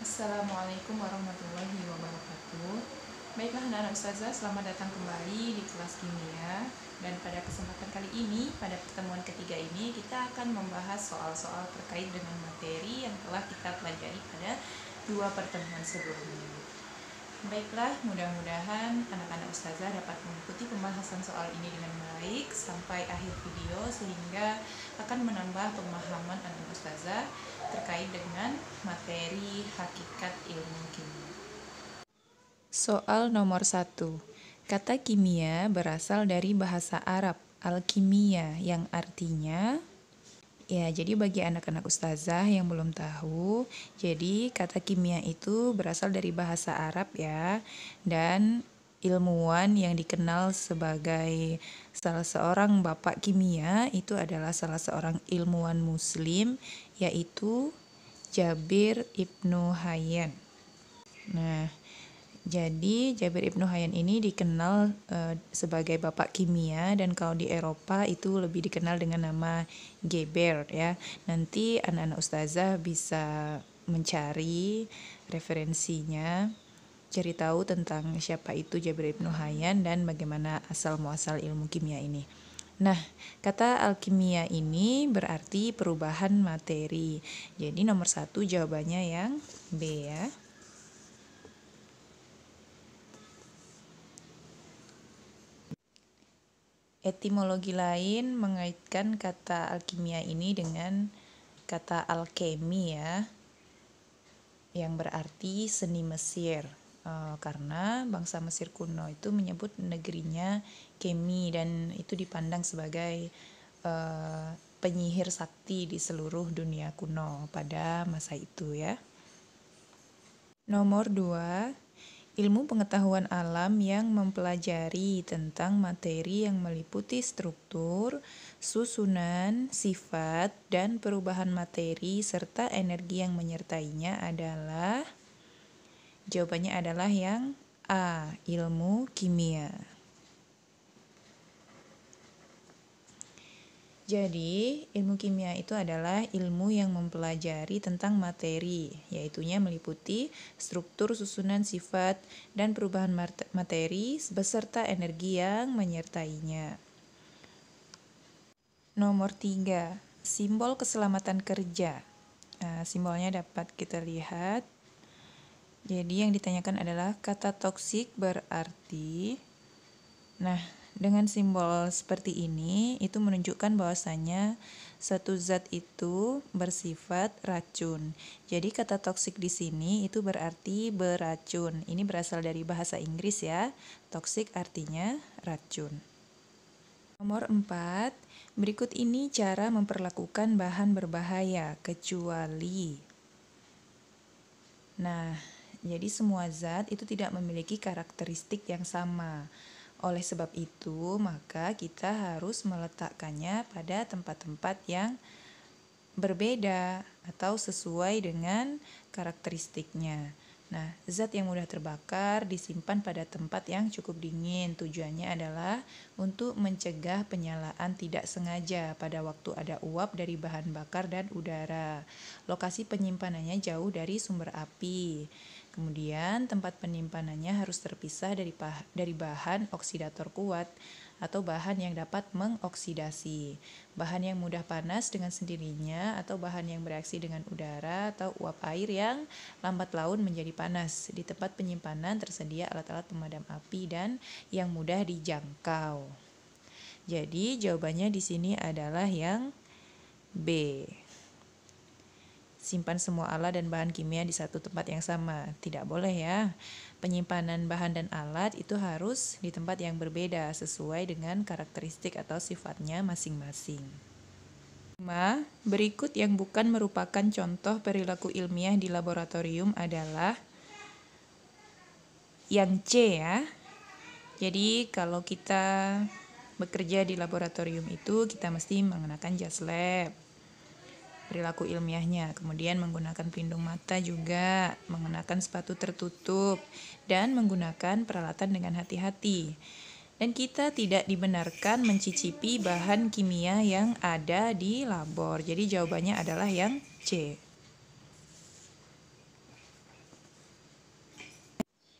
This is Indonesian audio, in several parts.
Assalamualaikum warahmatullahi wabarakatuh. Baiklah anak-anak ustazah, selamat datang kembali di kelas kimia. Dan pada kesempatan kali ini, pada pertemuan ketiga ini, kita akan membahas soal-soal terkait dengan materi yang telah kita pelajari pada dua pertemuan sebelumnya. Baiklah, mudah-mudahan anak-anak ustazah dapat mengikuti pembahasan soal ini dengan baik sampai akhir video, sehingga akan menambah pemahaman anak ustazah terkait dengan materi hakikat ilmu kimia. Soal nomor 1. Kata kimia berasal dari bahasa Arab al-kimia yang artinya jadi bagi anak-anak ustazah yang belum tahu, jadi kata kimia itu berasal dari bahasa Arab ya, dan ilmuwan yang dikenal sebagai salah seorang bapak kimia itu adalah salah seorang ilmuwan muslim, yaitu Jabir Ibnu Hayyan. Nah, jadi Jabir Ibnu Hayyan ini dikenal sebagai bapak kimia, dan kalau di Eropa itu lebih dikenal dengan nama Geber ya. Nanti anak-anak ustazah bisa mencari referensinya, cari tahu tentang siapa itu Jabir Ibnu Hayyan dan bagaimana asal muasal ilmu kimia ini. Nah, kata alkimia ini berarti perubahan materi. Jadi nomor 1 jawabannya yang B ya. Etimologi lain mengaitkan kata alkimia ini dengan kata alkemi ya, yang berarti seni Mesir. Karena bangsa Mesir kuno itu menyebut negerinya Kemi, dan itu dipandang sebagai penyihir sakti di seluruh dunia kuno pada masa itu ya. Nomor 2, ilmu pengetahuan alam yang mempelajari tentang materi yang meliputi struktur, susunan, sifat, dan perubahan materi serta energi yang menyertainya adalah, jawabannya adalah yang A, ilmu kimia. Jadi, ilmu kimia itu adalah ilmu yang mempelajari tentang materi, yaitunya meliputi struktur, susunan, sifat, dan perubahan materi beserta energi yang menyertainya. Nomor 3, simbol keselamatan kerja. Simbolnya dapat kita lihat. Jadi yang ditanyakan adalah kata toksik berarti, dengan simbol seperti ini, itu menunjukkan bahwasanya satu zat itu bersifat racun. Jadi kata toksik di sini itu berarti beracun. Ini berasal dari bahasa Inggris ya. Toksik artinya racun. Nomor 4, berikut ini cara memperlakukan bahan berbahaya kecuali. Jadi semua zat itu tidak memiliki karakteristik yang sama. Oleh sebab itu, maka kita harus meletakkannya pada tempat-tempat yang berbeda atau sesuai dengan karakteristiknya. Zat yang mudah terbakar disimpan pada tempat yang cukup dingin. Tujuannya adalah untuk mencegah penyalaan tidak sengaja pada waktu ada uap dari bahan bakar dan udara. Lokasi penyimpanannya jauh dari sumber api. Kemudian tempat penyimpanannya harus terpisah dari bahan oksidator kuat atau bahan yang dapat mengoksidasi. Bahan yang mudah panas dengan sendirinya atau bahan yang bereaksi dengan udara atau uap air yang lambat laun menjadi panas. Di tempat penyimpanan tersedia alat-alat pemadam api dan yang mudah dijangkau. Jadi jawabannya di sini adalah yang B. Simpan semua alat dan bahan kimia di satu tempat yang sama. Tidak boleh ya. Penyimpanan bahan dan alat itu harus di tempat yang berbeda sesuai dengan karakteristik atau sifatnya masing-masing. Berikut yang bukan merupakan contoh perilaku ilmiah di laboratorium adalah yang C ya. Jadi kalau kita bekerja di laboratorium itu kita mesti mengenakan jas lab. Perilaku ilmiahnya, kemudian menggunakan pelindung mata juga, mengenakan sepatu tertutup, dan menggunakan peralatan dengan hati-hati. Dan kita tidak dibenarkan mencicipi bahan kimia yang ada di labor. Jadi jawabannya adalah yang C.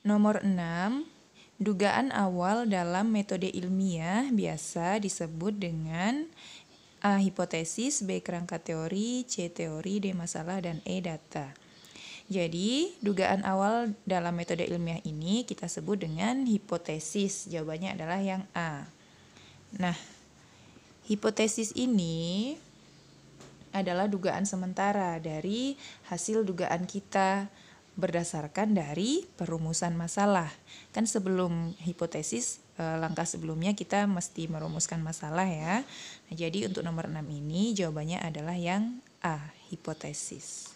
Nomor 6, dugaan awal dalam metode ilmiah biasa disebut dengan A. Hipotesis, B. Kerangka teori, C. Teori, D. Masalah, dan E. Data. Jadi, dugaan awal dalam metode ilmiah ini kita sebut dengan hipotesis. Jawabannya adalah yang A. Nah, hipotesis ini adalah dugaan sementara dari hasil dugaan kita berdasarkan dari perumusan masalah. Kan sebelum hipotesis, langkah sebelumnya kita mesti merumuskan masalah ya. Nah, jadi untuk nomor 6 ini jawabannya adalah yang A, hipotesis.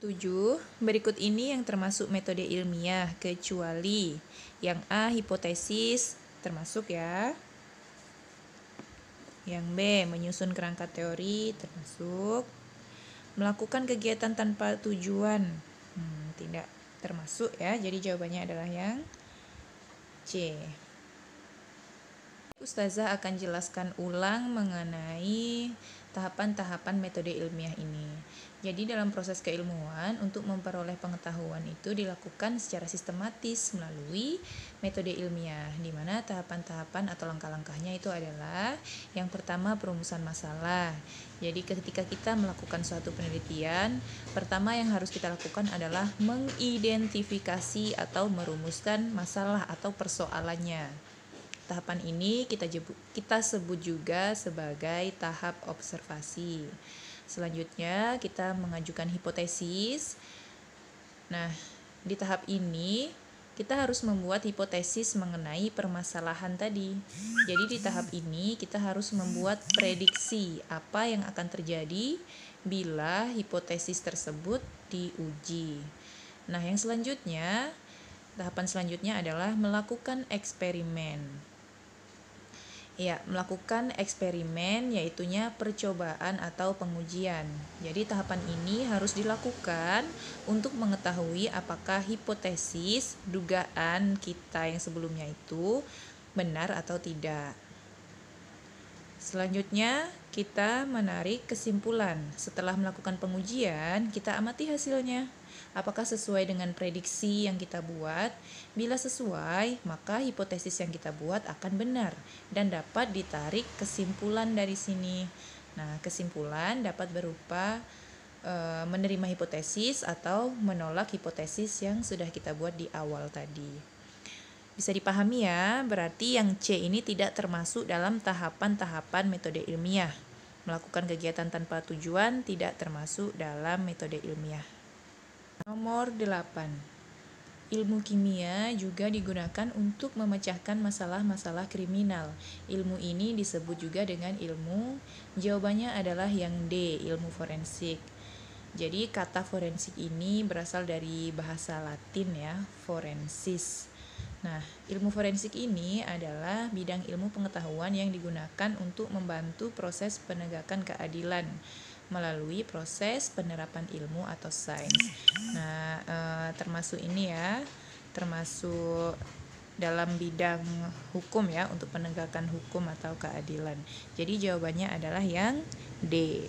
7. Berikut ini yang termasuk metode ilmiah kecuali yang A, hipotesis termasuk ya. Yang B, menyusun kerangka teori termasuk. Melakukan kegiatan tanpa tujuan tidak termasuk ya. Jadi jawabannya adalah yang C. Ustazah akan jelaskan ulang mengenai tahapan-tahapan metode ilmiah ini. Jadi dalam proses keilmuan, untuk memperoleh pengetahuan itu dilakukan secara sistematis melalui metode ilmiah, di mana tahapan-tahapan atau langkah-langkahnya itu adalah yang pertama perumusan masalah. Jadi ketika kita melakukan suatu penelitian, pertama yang harus kita lakukan adalah mengidentifikasi atau merumuskan masalah atau persoalannya. Tahapan ini kita sebut juga sebagai tahap observasi. Selanjutnya kita mengajukan hipotesis. Nah, di tahap ini kita harus membuat hipotesis mengenai permasalahan tadi. Jadi di tahap ini kita harus membuat prediksi apa yang akan terjadi bila hipotesis tersebut diuji. Nah, yang selanjutnya, tahapan selanjutnya adalah melakukan eksperimen. Ya, melakukan eksperimen yaitunya percobaan atau pengujian. Jadi tahapan ini harus dilakukan untuk mengetahui apakah hipotesis dugaan kita yang sebelumnya itu benar atau tidak. Selanjutnya, kita menarik kesimpulan. Setelah melakukan pengujian, kita amati hasilnya. Apakah sesuai dengan prediksi yang kita buat? Bila sesuai, maka hipotesis yang kita buat akan benar dan dapat ditarik kesimpulan dari sini. Nah, kesimpulan dapat berupa menerima hipotesis atau menolak hipotesis yang sudah kita buat di awal tadi. Bisa dipahami ya, berarti yang C ini tidak termasuk dalam tahapan-tahapan metode ilmiah. Melakukan kegiatan tanpa tujuan tidak termasuk dalam metode ilmiah. Nomor 8. Ilmu kimia juga digunakan untuk memecahkan masalah-masalah kriminal. Ilmu ini disebut juga dengan ilmu, jawabannya adalah yang D, ilmu forensik. Jadi kata forensik ini berasal dari bahasa Latin ya, forensis. Nah, ilmu forensik ini adalah bidang ilmu pengetahuan yang digunakan untuk membantu proses penegakan keadilan melalui proses penerapan ilmu atau sains. Nah, termasuk ini ya, termasuk dalam bidang hukum ya, untuk penegakan hukum atau keadilan. Jadi jawabannya adalah yang D.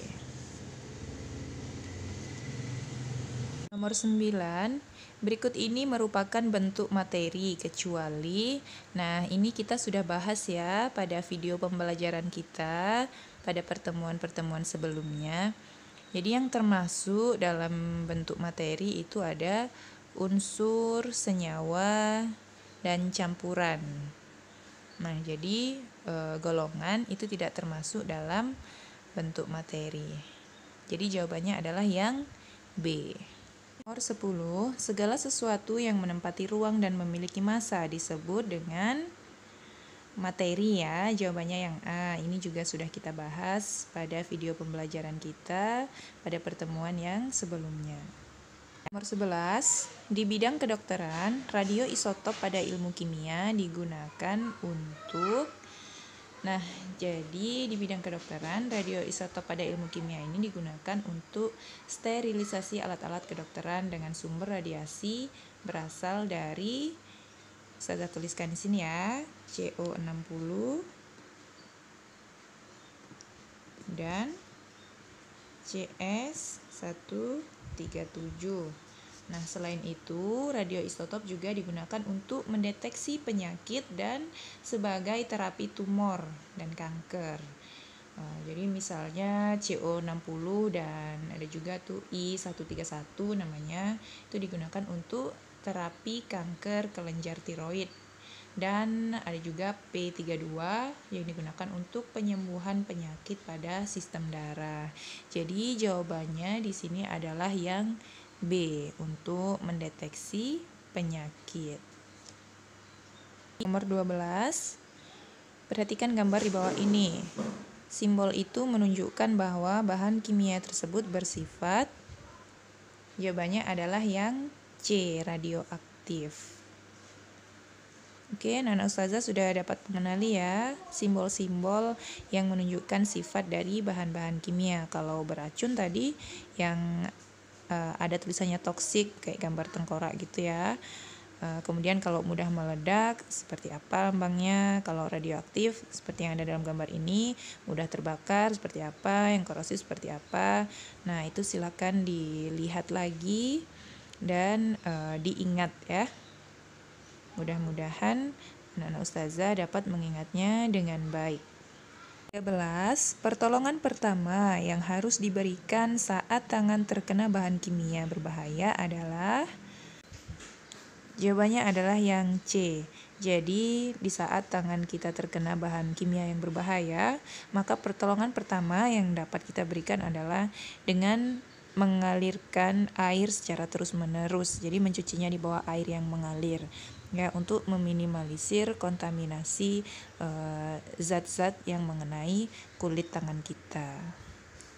Nomor 9, berikut ini merupakan bentuk materi kecuali. Nah, ini kita sudah bahas ya pada video pembelajaran kita pada pertemuan-pertemuan sebelumnya. Jadi yang termasuk dalam bentuk materi itu ada unsur, senyawa, dan campuran. Nah, jadi golongan itu tidak termasuk dalam bentuk materi. Jadi jawabannya adalah yang B. Nomor 10, segala sesuatu yang menempati ruang dan memiliki massa disebut dengan materi ya. Jawabannya yang A. Ini juga sudah kita bahas pada video pembelajaran kita pada pertemuan yang sebelumnya. Nomor 11, di bidang kedokteran, radioisotop pada ilmu kimia digunakan untuk. Nah, jadi di bidang kedokteran, radioisotop pada ilmu kimia ini digunakan untuk sterilisasi alat-alat kedokteran dengan sumber radiasi berasal dari, saya tuliskan di sini ya, CO60 dan CS137. Nah, selain itu, radioisotop juga digunakan untuk mendeteksi penyakit dan sebagai terapi tumor dan kanker. Jadi misalnya CO60 dan ada juga tuh I131 namanya, itu digunakan untuk terapi kanker kelenjar tiroid. Dan ada juga P32 yang digunakan untuk penyembuhan penyakit pada sistem darah. Jadi jawabannya di sini adalah yang B untuk mendeteksi penyakit. Nomor 12. Perhatikan gambar di bawah ini. Simbol itu menunjukkan bahwa bahan kimia tersebut bersifat. Jawabannya adalah yang C, radioaktif. Oke, Nana Ustazah sudah dapat mengenali ya simbol-simbol yang menunjukkan sifat dari bahan-bahan kimia. Kalau beracun tadi yang ada tulisannya toksik kayak gambar tengkorak gitu ya. Kemudian kalau mudah meledak seperti apa lambangnya, kalau radioaktif seperti yang ada dalam gambar ini, mudah terbakar seperti apa, yang korosif seperti apa. Nah, itu silakan dilihat lagi dan diingat ya. Mudah-mudahan anak-anak ustazah dapat mengingatnya dengan baik. 13. Pertolongan pertama yang harus diberikan saat tangan terkena bahan kimia berbahaya adalah. Jawabannya adalah yang C. Jadi, di saat tangan kita terkena bahan kimia yang berbahaya, maka pertolongan pertama yang dapat kita berikan adalah dengan mengalirkan air secara terus-menerus. Jadi, mencucinya di bawah air yang mengalir. Ya, untuk meminimalisir kontaminasi zat-zat yang mengenai kulit tangan kita.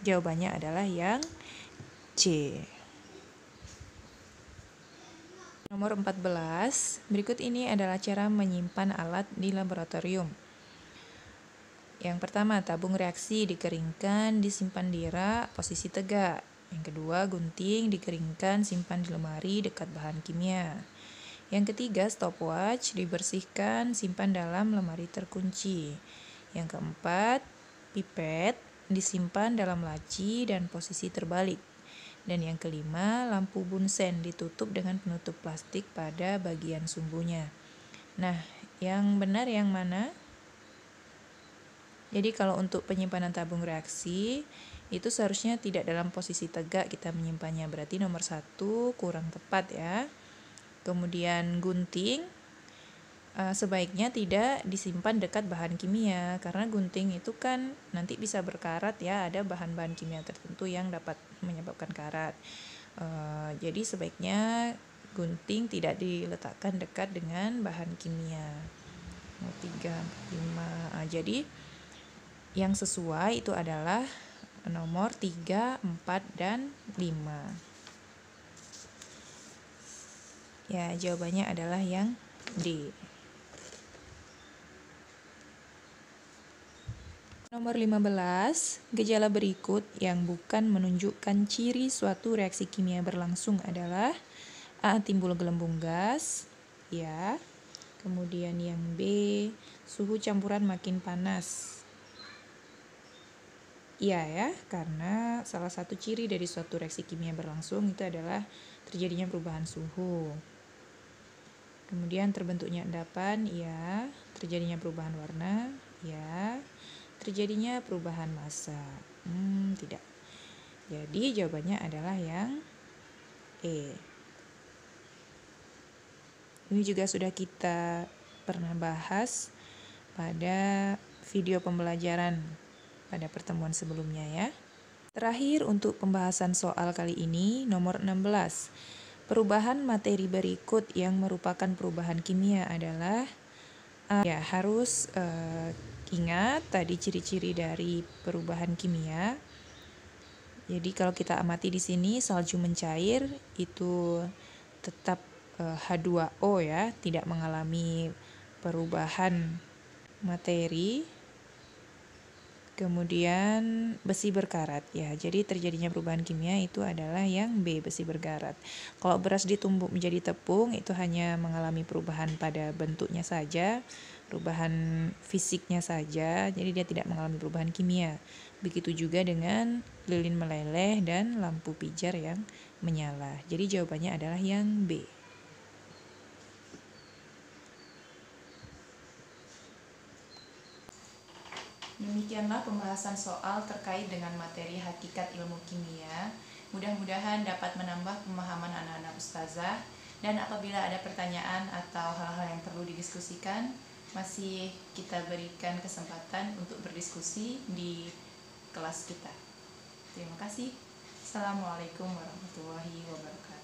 Jawabannya adalah yang C. Nomor 14, berikut ini adalah cara menyimpan alat di laboratorium. Yang pertama, tabung reaksi dikeringkan, disimpan di rak, posisi tegak. Yang kedua, gunting dikeringkan, simpan di lemari dekat bahan kimia. Yang ketiga, stopwatch dibersihkan, simpan dalam lemari terkunci. Yang keempat, pipet disimpan dalam laci dan posisi terbalik. Dan yang kelima, lampu bunsen ditutup dengan penutup plastik pada bagian sumbunya. Nah, yang benar yang mana? Jadi kalau untuk penyimpanan tabung reaksi, itu seharusnya tidak dalam posisi tegak kita menyimpannya. Berarti nomor 1 kurang tepat ya. Kemudian gunting sebaiknya tidak disimpan dekat bahan kimia, karena gunting itu kan nanti bisa berkarat ya, ada bahan-bahan kimia tertentu yang dapat menyebabkan karat. Jadi sebaiknya gunting tidak diletakkan dekat dengan bahan kimia. 3, 5. Jadi yang sesuai itu adalah nomor 3, 4, dan 5. Ya, jawabannya adalah yang D. Nomor 15, gejala berikut yang bukan menunjukkan ciri suatu reaksi kimia berlangsung adalah A. Timbul gelembung gas, ya. Kemudian yang B, suhu campuran makin panas. Iya ya, karena salah satu ciri dari suatu reaksi kimia berlangsung itu adalah terjadinya perubahan suhu. Kemudian terbentuknya endapan, ya. Terjadinya perubahan warna, ya. Terjadinya perubahan massa, tidak. Jadi jawabannya adalah yang E. Ini juga sudah kita pernah bahas pada video pembelajaran pada pertemuan sebelumnya ya. Terakhir untuk pembahasan soal kali ini, nomor 16. Perubahan materi berikut yang merupakan perubahan kimia adalah ya harus ingat tadi ciri-ciri dari perubahan kimia. Jadi kalau kita amati di sini salju mencair itu tetap H2O ya, tidak mengalami perubahan materi. Kemudian besi berkarat ya, jadi terjadinya perubahan kimia itu adalah yang B, besi berkarat. Kalau beras ditumbuk menjadi tepung itu hanya mengalami perubahan pada bentuknya saja, perubahan fisiknya saja, jadi dia tidak mengalami perubahan kimia. Begitu juga dengan lilin meleleh dan lampu pijar yang menyala. Jadi jawabannya adalah yang B. Demikianlah pembahasan soal terkait dengan materi hakikat ilmu kimia. Mudah-mudahan dapat menambah pemahaman anak-anak ustazah. Dan apabila ada pertanyaan atau hal-hal yang perlu didiskusikan, masih kita berikan kesempatan untuk berdiskusi di kelas kita. Terima kasih. Assalamualaikum warahmatullahi wabarakatuh.